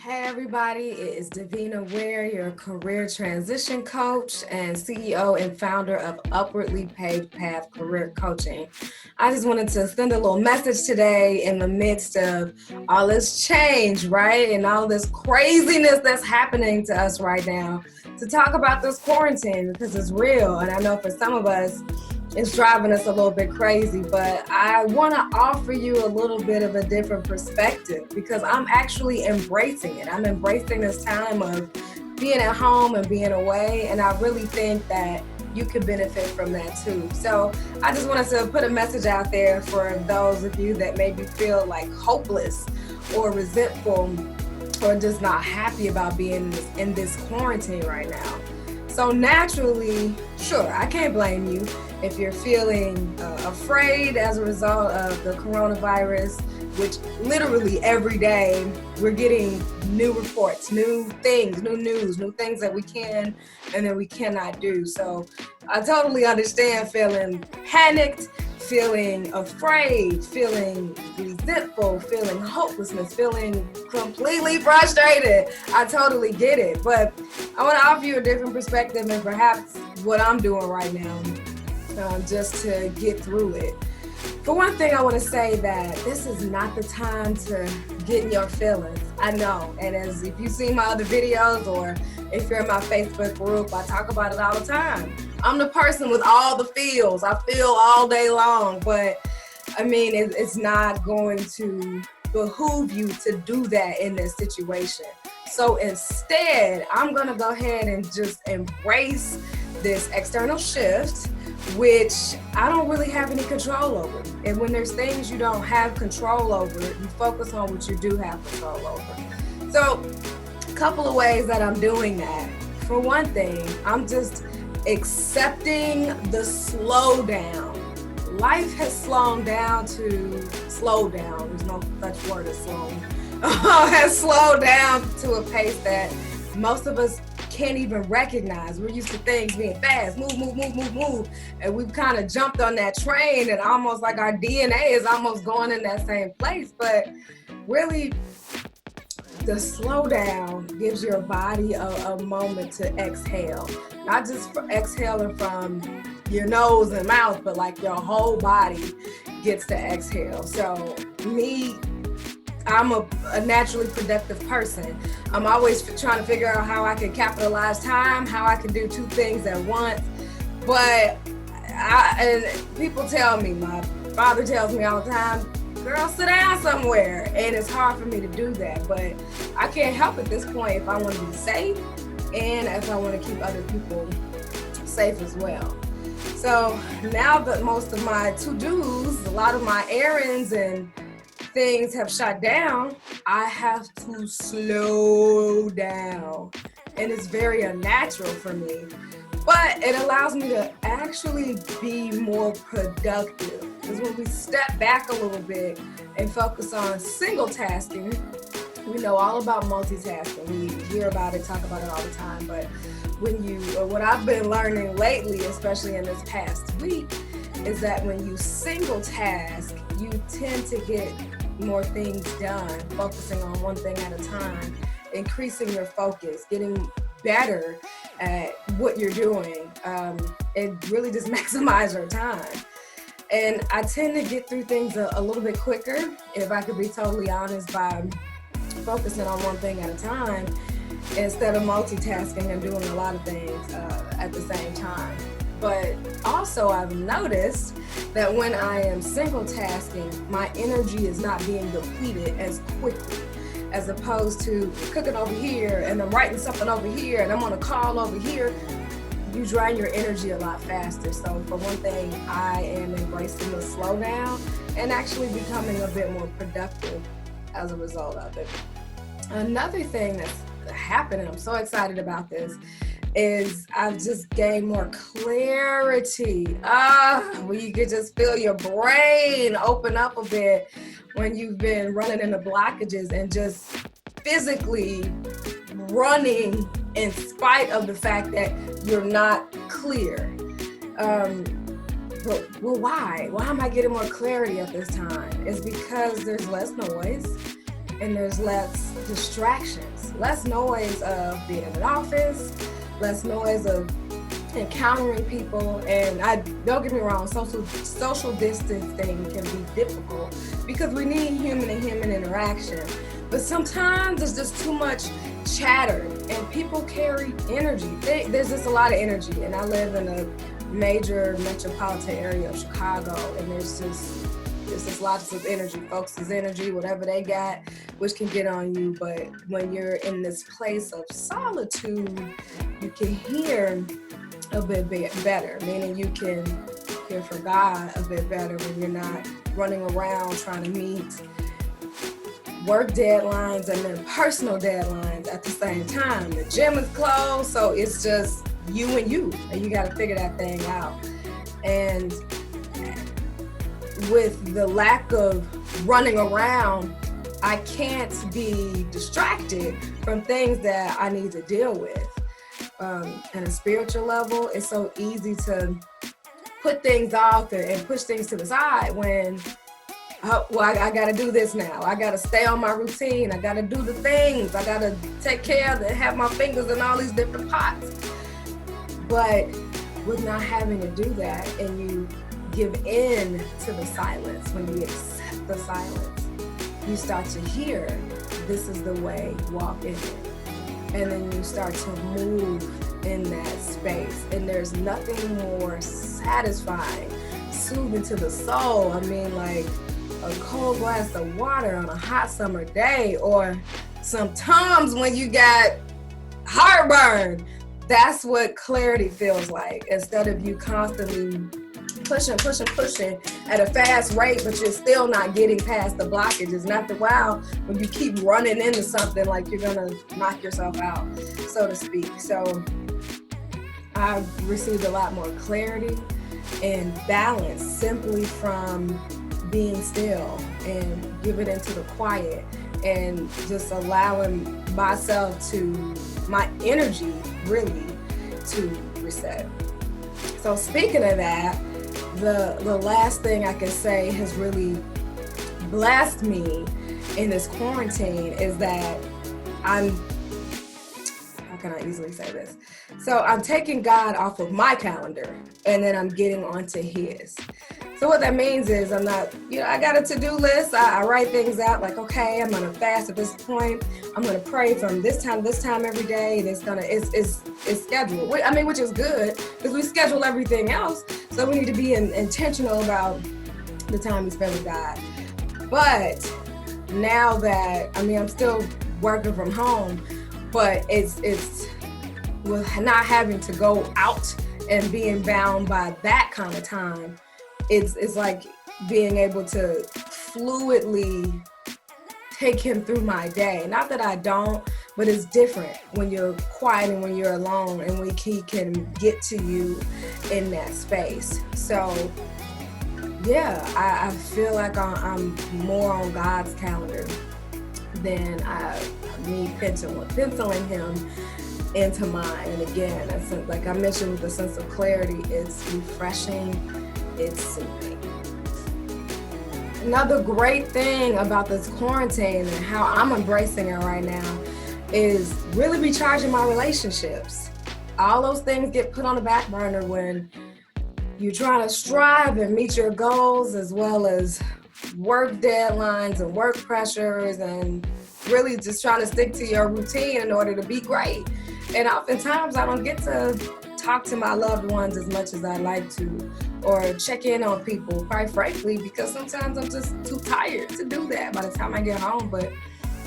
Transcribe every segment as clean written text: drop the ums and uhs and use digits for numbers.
Hey everybody, it is Davina Ware, your career transition coach and CEO and founder of Upwardly Paved Path Career Coaching. I just wanted to send a little message today in the midst of all this change, right? And all this craziness that's happening to us right now to talk about this quarantine because it's real. And I know for some of us, it's driving us a little bit crazy, but I want to offer you a little bit of a different perspective because I'm actually embracing it. I'm embracing this time of being at home and being away, and I really think that you could benefit from that too. So I just wanted to put a message out there for those of you that maybe feel like hopeless or resentful or just not happy about being in this quarantine right now. So naturally, sure, I can't blame you if you're feeling afraid as a result of the coronavirus, which literally every day we're getting new reports, new things, new news, new things that we can and that we cannot do. So I totally understand feeling panicked, feeling afraid, feeling resentful, feeling hopelessness, feeling completely frustrated. I totally get it. But I want to offer you a different perspective and perhaps what I'm doing right now just to get through it. For one thing, I want to say that this is not the time to get in your feelings. I know. And as if you've seen my other videos or if you're in my Facebook group, I talk about it all the time. I'm the person with all the feels. I feel all day long, but I mean, it's not going to behoove you to do that in this situation. So instead, I'm going to go ahead and just embrace this external shift, which I don't really have any control over. And when there's things you don't have control over, you focus on what you do have control over. So a couple of ways that I'm doing that. For one thing, I'm just accepting the slowdown. Life has slowed down to slow down. There's no such word as slow. Has slowed down to a pace that most of us can't even recognize. We're used to things being fast, move. And we've kind of jumped on that train and almost like our DNA is almost going in that same place. But really, the slowdown gives your body a moment to exhale. Not just for exhaling from your nose and mouth, but like your whole body gets to exhale. So I'm a naturally productive person. I'm always trying to figure out how I can capitalize time, how I can do two things at once. But and people tell me, my father tells me all the time, girl, sit down somewhere. And it's hard for me to do that. But I can't help at this point if I want to be safe and if I want to keep other people safe as well. So now that most of my to-dos, a lot of my errands and things have shut down, I have to slow down. And it's very unnatural for me. But it allows me to actually be more productive. Because when we step back a little bit and focus on single tasking, we know all about multitasking. We hear about it, talk about it all the time. But what I've been learning lately, especially in this past week, is that when you single task, you tend to get more things done, focusing on one thing at a time, increasing your focus, getting better at what you're doing, and really just maximize your time. And I tend to get through things a little bit quicker, if I could be totally honest, by focusing on one thing at a time instead of multitasking and doing a lot of things at the same time. But also I've noticed that when I am single tasking, my energy is not being depleted as quickly, as opposed to cooking over here and I'm writing something over here and I'm on a call over here. You drain your energy a lot faster. So for one thing, I am embracing the slowdown and actually becoming a bit more productive as a result of it. Another thing that's happened, and I'm so excited about this, is I've just gained more clarity. Where you could just feel your brain open up a bit when you've been running into blockages and just physically running in spite of the fact that you're not clear. Well, why? Why am I getting more clarity at this time? It's because there's less noise and there's less distractions, less noise of being in an office, less noise of encountering people. And don't get me wrong, social distancing can be difficult because we need human to human interaction. But sometimes there's just too much chatter, and people carry energy. There's just a lot of energy, and I live in a major metropolitan area of Chicago, and there's just lots of energy. Folks' energy, whatever they got, which can get on you. But when you're in this place of solitude, you can hear a bit better, meaning you can hear from God a bit better when you're not running around trying to meet work deadlines and then personal deadlines at the same time. The gym is closed, so it's just you, and you got to figure that thing out. And with the lack of running around, I can't be distracted from things that I need to deal with. At a spiritual level, it's so easy to put things off and push things to the side when I got to do this now. I got to stay on my routine. I got to do the things. I got to take care of it, have my fingers in all these different pots. But with not having to do that, and you give in to the silence, when you accept the silence, you start to hear, this is the way, walk in it. And then you start to move in that space. And there's nothing more satisfying, soothing to the soul. I mean, like a cold glass of water on a hot summer day, or sometimes when you got heartburn. That's what clarity feels like. Instead of you constantly pushing at a fast rate, but you're still not getting past the blockages. And after a while, when you keep running into something, like you're gonna knock yourself out, so to speak. So I've received a lot more clarity and balance simply from being still and giving into the quiet and just allowing myself to, my energy really to reset. So speaking of that, the last thing I can say has really blessed me in this quarantine is that how can I easily say this? So I'm taking God off of my calendar and then I'm getting onto his. So what that means is I'm not, I got a to-do list. I write things out like, okay, I'm gonna fast at this point. I'm gonna pray from this time every day. And it's scheduled. I mean, which is good because we schedule everything else. So we need to be intentional about the time we spend with God. But now that, I'm still working from home, but it's with not having to go out and being bound by that kind of time. It's like being able to fluidly take him through my day. Not that I don't, but it's different when you're quiet and when you're alone and when he can get to you in that space. So yeah, I feel like I'm more on God's calendar than me penciling him into mine. And again, like I mentioned, with the sense of clarity, it's refreshing. It's soothing. Another great thing about this quarantine and how I'm embracing it right now is really recharging my relationships. All those things get put on the back burner when you're trying to strive and meet your goals, as well as work deadlines and work pressures, and really just trying to stick to your routine in order to be great. And oftentimes I don't get to talk to my loved ones as much as I'd like to, or check in on people, quite frankly, because sometimes I'm just too tired to do that by the time I get home. But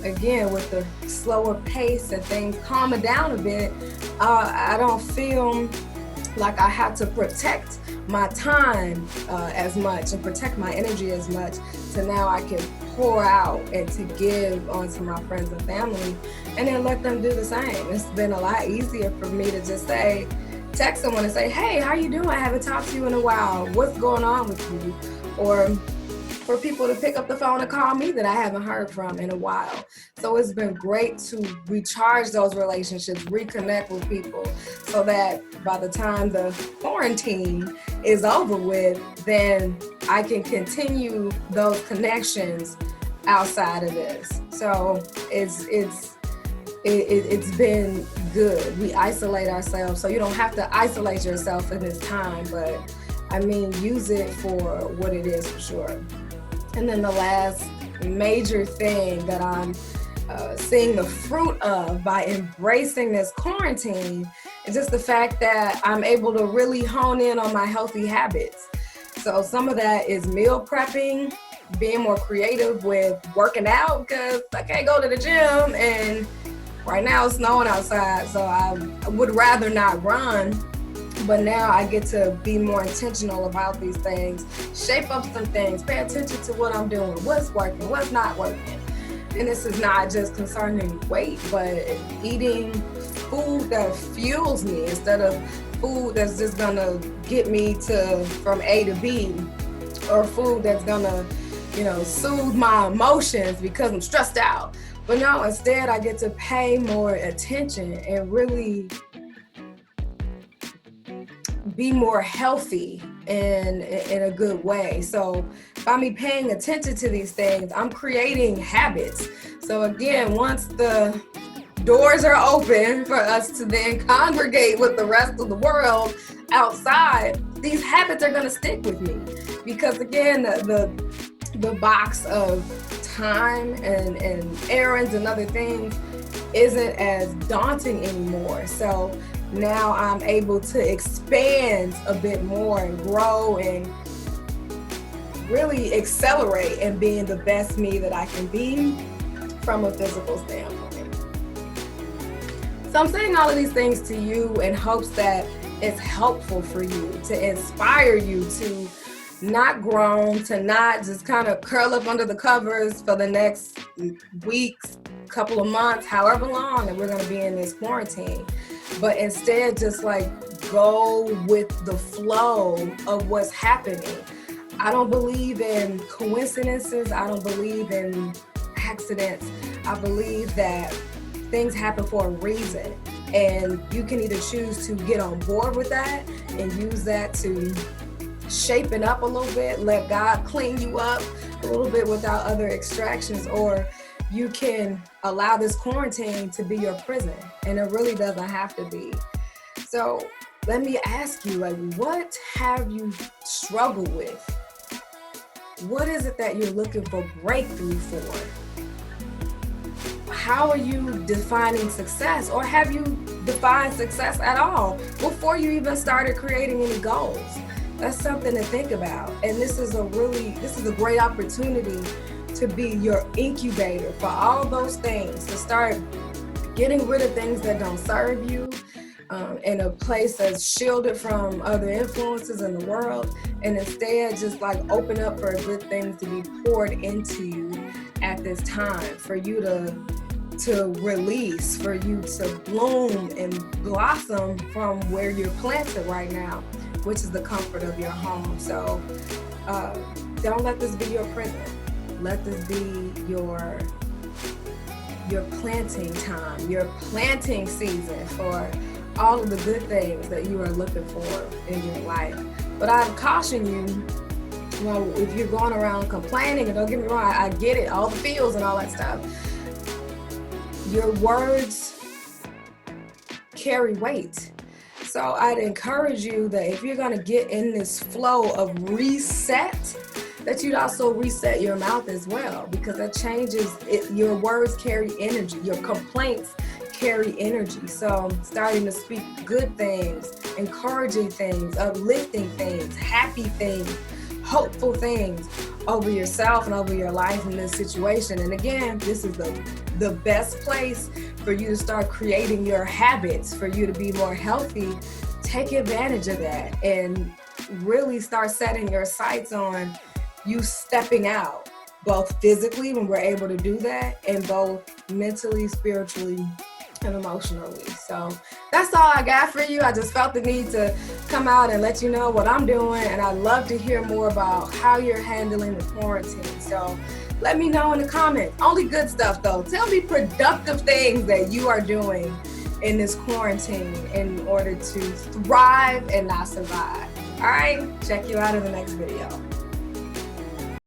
again, with the slower pace and things calming down a bit, I don't feel like I have to protect my time as much and protect my energy as much. So now I can pour out and to give onto my friends and family and then let them do the same. It's been a lot easier for me to just text someone and say, hey, how you doing? I haven't talked to you in a while. What's going on with you? Or for people to pick up the phone and call me that I haven't heard from in a while. So it's been great to recharge those relationships, reconnect with people, so that by the time the quarantine is over with, then I can continue those connections outside of this. So it's been good. We isolate ourselves, so you don't have to isolate yourself in this time, but I mean, use it for what it is for sure. And then the last major thing that I'm seeing the fruit of by embracing this quarantine is just the fact that I'm able to really hone in on my healthy habits. So some of that is meal prepping, being more creative with working out, because I can't go to the gym and right now it's snowing outside, so I would rather not run. But now I get to be more intentional about these things, shape up some things, pay attention to what I'm doing, what's working, what's not working. And this is not just concerning weight, but eating food that fuels me instead of food that's just gonna get me from A to B, or food that's gonna, soothe my emotions because I'm stressed out. But no, instead I get to pay more attention and really be more healthy in a good way. So by me paying attention to these things, I'm creating habits. So again, once the doors are open for us to then congregate with the rest of the world outside, these habits are going to stick with me, because again, the box of time and errands and other things isn't as daunting anymore. So now I'm able to expand a bit more and grow and really accelerate in being the best me that I can be from a physical standpoint. So I'm saying all of these things to you in hopes that it's helpful for you, to inspire you to not groan, to not just kind of curl up under the covers for the next weeks, couple of months, however long that we're going to be in this quarantine, but instead just like go with the flow of what's happening. I don't believe in coincidences. I don't believe in accidents. I believe that things happen for a reason, and you can either choose to get on board with that and use that to shape it up a little bit, let God clean you up a little bit without other extractions, or you can allow this quarantine to be your prison, and it really doesn't have to be. So let me ask you, what have you struggled with? What is it that you're looking for breakthrough for? How are you defining success, or have you defined success at all before you even started creating any goals? That's something to think about. And this is a great opportunity to be your incubator for all those things, to start getting rid of things that don't serve you, in a place that's shielded from other influences in the world, and instead just like open up for good things to be poured into you at this time, for you to release, for you to bloom and blossom from where you're planted right now, which is the comfort of your home. So don't let this be your prison. Let this be your planting time, your planting season for all of the good things that you are looking for in your life. But I'd caution you, if you're going around complaining, and don't get me wrong, I get it, all the feels and all that stuff. Your words carry weight. So I'd encourage you that if you're going to get in this flow of reset, that you'd also reset your mouth as well, because that changes it. Your words carry energy. Your complaints carry energy. So starting to speak good things, encouraging things, uplifting things, happy things, hopeful things over yourself and over your life in this situation. And again, this is the best place for you to start creating your habits, for you to be more healthy. Take advantage of that and really start setting your sights on you stepping out, both physically when we're able to do that, and both mentally, spiritually, and emotionally. So that's all I got for you. I just felt the need to come out and let you know what I'm doing, and I'd love to hear more about how you're handling the quarantine. So let me know in the comments. Only good stuff though. Tell me productive things that you are doing in this quarantine in order to thrive and not survive. All right, check you out in the next video.